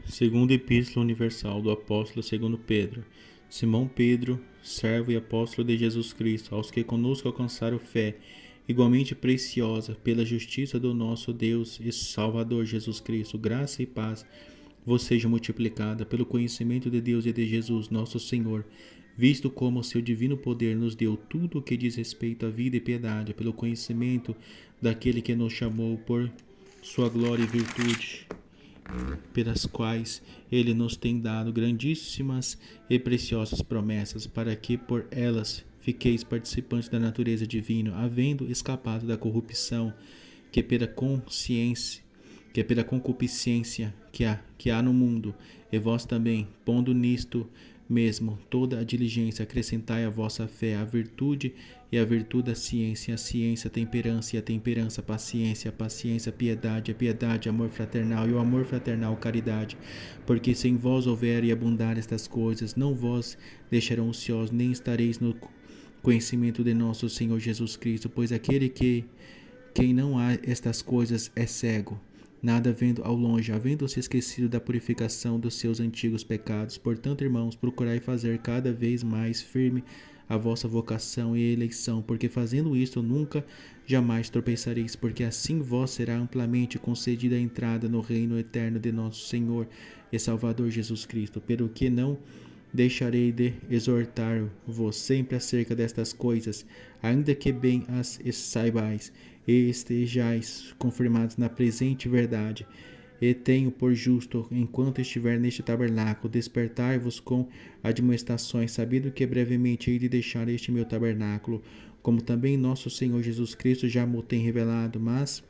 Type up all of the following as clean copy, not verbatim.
Segunda Epístola Universal do Apóstolo segundo Pedro. Simão Pedro, servo e apóstolo de Jesus Cristo, aos que conosco alcançaram fé, igualmente preciosa, pela justiça do nosso Deus e Salvador Jesus Cristo, graça e paz vos seja multiplicada pelo conhecimento de Deus e de Jesus, nosso Senhor, visto como o seu divino poder nos deu tudo o que diz respeito à vida e piedade, pelo conhecimento daquele que nos chamou por sua glória e virtude, pelas quais ele nos tem dado grandíssimas e preciosas promessas, para que por elas fiqueis participantes da natureza divina, havendo escapado da corrupção que pela concupiscência que há no mundo, e vós também, pondo nisto mesmo toda a diligência, acrescentai à vossa fé a virtude, e a virtude a ciência a temperança, e a temperança a paciência piedade, a piedade amor fraternal, e o amor fraternal caridade. Porque se em vós houver e abundar estas coisas, não vos deixarão ociosos, nem estareis no conhecimento de nosso Senhor Jesus Cristo, pois aquele que quem não há estas coisas é cego, nada vendo ao longe, havendo-se esquecido da purificação dos seus antigos pecados. Portanto, irmãos, procurai fazer cada vez mais firme a vossa vocação e eleição, porque fazendo isto nunca jamais tropeçareis, porque assim vos será amplamente concedida a entrada no reino eterno de nosso Senhor e Salvador Jesus Cristo. Pelo que não deixarei de exortar-vos sempre acerca destas coisas, ainda que bem as saibais e estejais confirmados na presente verdade. E tenho por justo, enquanto estiver neste tabernáculo, despertar-vos com admoestações, sabendo que brevemente hei de deixar este meu tabernáculo, como também nosso Senhor Jesus Cristo já me tem revelado, mas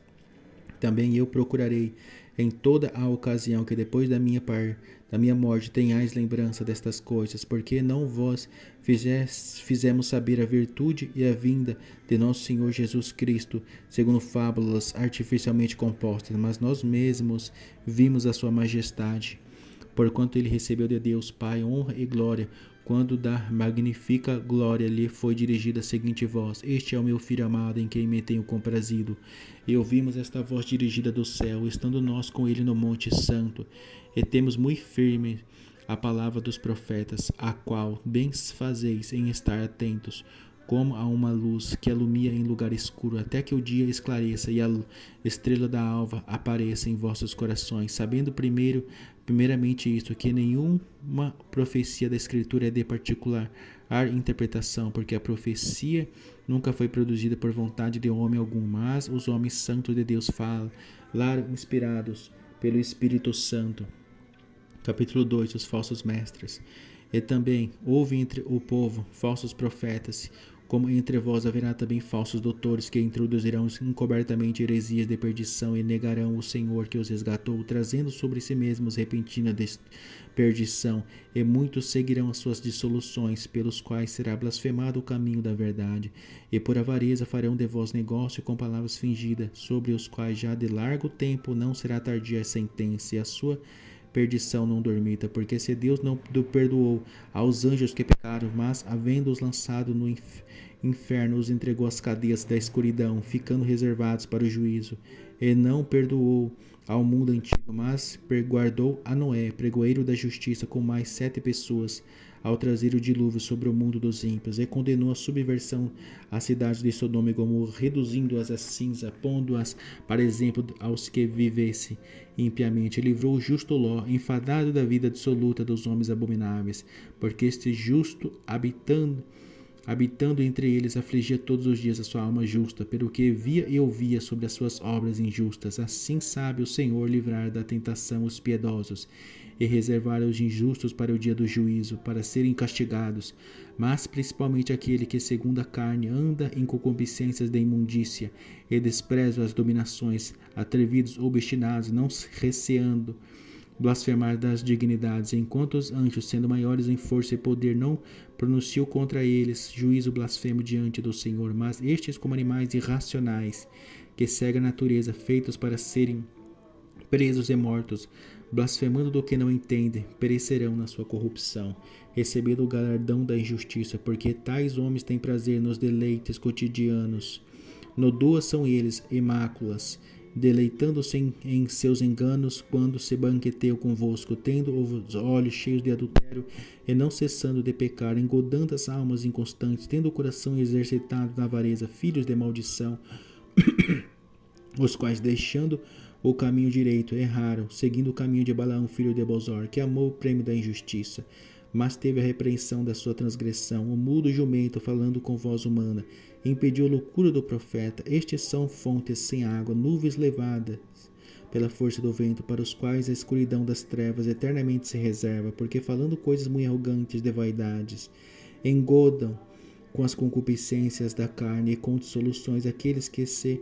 também eu procurarei em toda a ocasião que depois da minha morte tenhais lembrança destas coisas, porque não vos fizemos saber a virtude e a vinda de nosso Senhor Jesus Cristo, segundo fábulas artificialmente compostas, mas nós mesmos vimos a sua majestade, porquanto ele recebeu de Deus Pai honra e glória, quando da magnífica glória lhe foi dirigida a seguinte voz: Este é o meu Filho amado, em quem me tenho comprazido. E ouvimos esta voz dirigida do céu, estando nós com ele no monte santo, e temos muito firme a palavra dos profetas, a qual bem fazeis em estar atentos, como a uma luz que alumia em lugar escuro, até que o dia esclareça e a estrela da alva apareça em vossos corações, sabendo primeiramente isto, que nenhuma profecia da Escritura é de particular interpretação, porque a profecia nunca foi produzida por vontade de homem algum, mas os homens santos de Deus falaram inspirados pelo Espírito Santo. Capítulo 2. Os falsos mestres. E também houve entre o povo falsos profetas, como entre vós haverá também falsos doutores, que introduzirão encobertamente heresias de perdição e negarão o Senhor que os resgatou, trazendo sobre si mesmos repentina perdição, e muitos seguirão as suas dissoluções, pelos quais será blasfemado o caminho da verdade, e por avareza farão de vós negócio com palavras fingidas, sobre os quais já de largo tempo não será tardia a sentença, e a sua perdição não dormita, porque se Deus não perdoou aos anjos que pecaram, mas havendo-os lançado no inferno, os entregou às cadeias da escuridão, ficando reservados para o juízo, e não perdoou ao mundo antigo, mas guardou a Noé, pregoeiro da justiça, com mais 7 pessoas, ao trazer o dilúvio sobre o mundo dos ímpios, e condenou a subversão às cidades de Sodoma e Gomorra, reduzindo-as a cinza, pondo-as para exemplo aos que vivessem impiamente. Livrou o justo Ló, enfadado da vida dissoluta dos homens abomináveis, porque este justo, habitando entre eles, afligia todos os dias a sua alma justa, pelo que via e ouvia sobre as suas obras injustas. Assim sabe o Senhor livrar da tentação os piedosos, e reservar os injustos para o dia do juízo, para serem castigados, mas principalmente aquele que segundo a carne anda em concupiscências de imundícia, e despreza as dominações, atrevidos, obstinados, não receando blasfemar das dignidades, enquanto os anjos, sendo maiores em força e poder, não pronunciou contra eles juízo blasfemo diante do Senhor, mas estes, como animais irracionais, que seguem a natureza, feitos para serem presos e mortos, blasfemando do que não entendem, perecerão na sua corrupção, recebendo o galardão da injustiça, porque tais homens têm prazer nos deleites cotidianos. No duas são eles, e máculas, deleitando-se em seus enganos, quando se banqueteou convosco, tendo os olhos cheios de adultério, e não cessando de pecar, engodando as almas inconstantes, tendo o coração exercitado na avareza, filhos de maldição, os quais, deixando o caminho direito, erraram, seguindo o caminho de Balaão, filho de Bosor, que amou o prêmio da injustiça, mas teve a repreensão da sua transgressão. O mudo jumento, falando com voz humana, impediu a loucura do profeta. Estes são fontes sem água, nuvens levadas pela força do vento, para os quais a escuridão das trevas eternamente se reserva, porque falando coisas muito arrogantes de vaidades, engodam com as concupiscências da carne e com dissoluções aqueles que se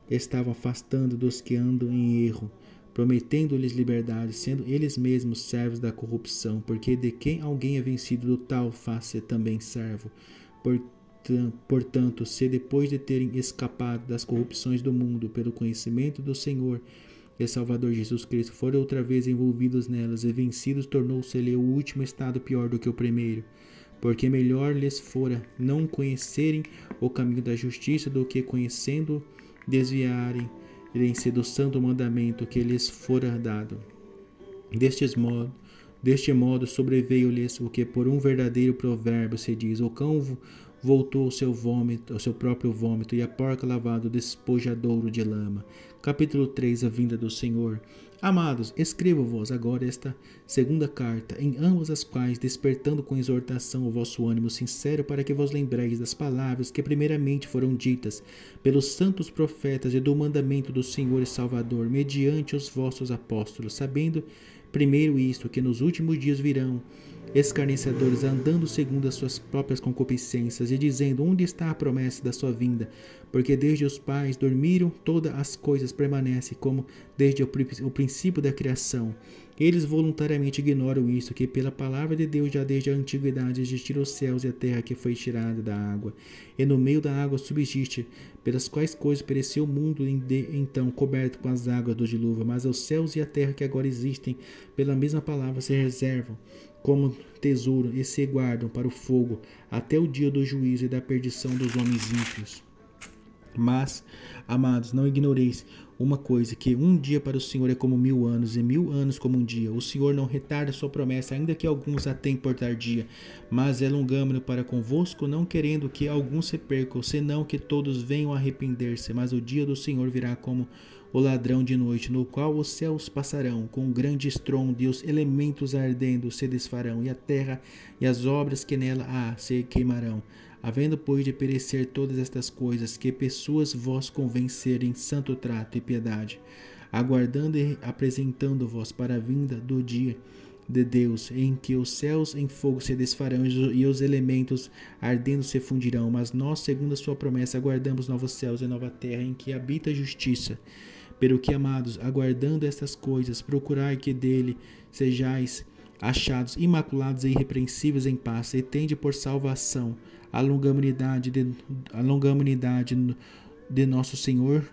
estavam afastando dos que andam em erro, prometendo-lhes liberdade, sendo eles mesmos servos da corrupção, porque de quem alguém é vencido, do tal faz-se também servo. Portanto, se depois de terem escapado das corrupções do mundo pelo conhecimento do Senhor e Salvador Jesus Cristo, forem outra vez envolvidos nelas e vencidos, tornou-se-lhe o último estado pior do que o primeiro. Porque melhor lhes fora não conhecerem o caminho da justiça do que, conhecendo, desviarem-se do santo mandamento que lhes fora dado. Deste modo sobreveio-lhes o que por um verdadeiro provérbio se diz: o cão voltou ao seu próprio vômito, e a porca lavado despojadouro de lama. Capítulo 3. A vinda do Senhor. Amados, escrevo-vos agora esta segunda carta, em ambas as quais, despertando com exortação o vosso ânimo sincero, para que vos lembreis das palavras que primeiramente foram ditas pelos santos profetas e do mandamento do Senhor e Salvador, mediante os vossos apóstolos, sabendo primeiro isto, que nos últimos dias virão escarnecedores, andando segundo as suas próprias concupiscências, e dizendo: onde está a promessa da sua vinda? Porque desde os pais dormiram, todas as coisas permanecem como desde o princípio da criação. Eles voluntariamente ignoram isto, que pela palavra de Deus já desde a antiguidade existiram os céus e a terra, que foi tirada da água, e no meio da água subsiste, pelas quais coisas pereceu o mundo então coberto com as águas do dilúvio. Mas os céus e a terra que agora existem, pela mesma palavra, se reservam como tesouro e se guardam para o fogo, até o dia do juízo e da perdição dos homens ímpios. Mas, amados, não ignoreis uma coisa, que um dia para o Senhor é como 1000 anos, e 1000 anos como um dia. O Senhor não retarda sua promessa, ainda que alguns a tenham por tardia, mas é longâmino para convosco, não querendo que alguns se percam, senão que todos venham a arrepender-se. Mas o dia do Senhor virá como o ladrão de noite, no qual os céus passarão com um grande estrondo, e os elementos ardendo se desfarão, e a terra e as obras que nela há se queimarão. Havendo, pois, de perecer todas estas coisas, que pessoas vos convencerem santo trato e piedade, aguardando e apresentando-vos para a vinda do dia de Deus, em que os céus em fogo se desfarão e os elementos ardendo se fundirão. Mas nós, segundo a sua promessa, aguardamos novos céus e nova terra, em que habita a justiça. Pelo que, amados, aguardando estas coisas, procurai que dele sejais achados imaculados e irrepreensíveis em paz, e tende por salvação a longanimidade de nosso Senhor,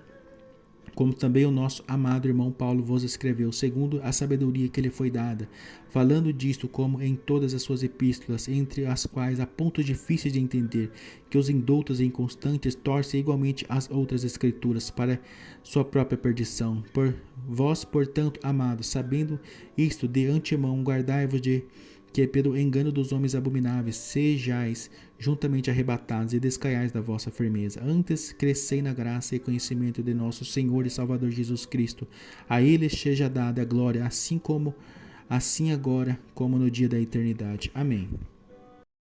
como também o nosso amado irmão Paulo vos escreveu, segundo a sabedoria que lhe foi dada, falando disto como em todas as suas epístolas, entre as quais há pontos difíceis de entender, que os indoutos e inconstantes torcem igualmente as outras escrituras para sua própria perdição. Por vós, portanto, amados, sabendo isto de antemão, guardai-vos de que pelo engano dos homens abomináveis sejais juntamente arrebatados e descaiais da vossa firmeza. Antes crescei na graça e conhecimento de nosso Senhor e Salvador Jesus Cristo. A ele seja dada a glória, assim agora como no dia da eternidade. Amém.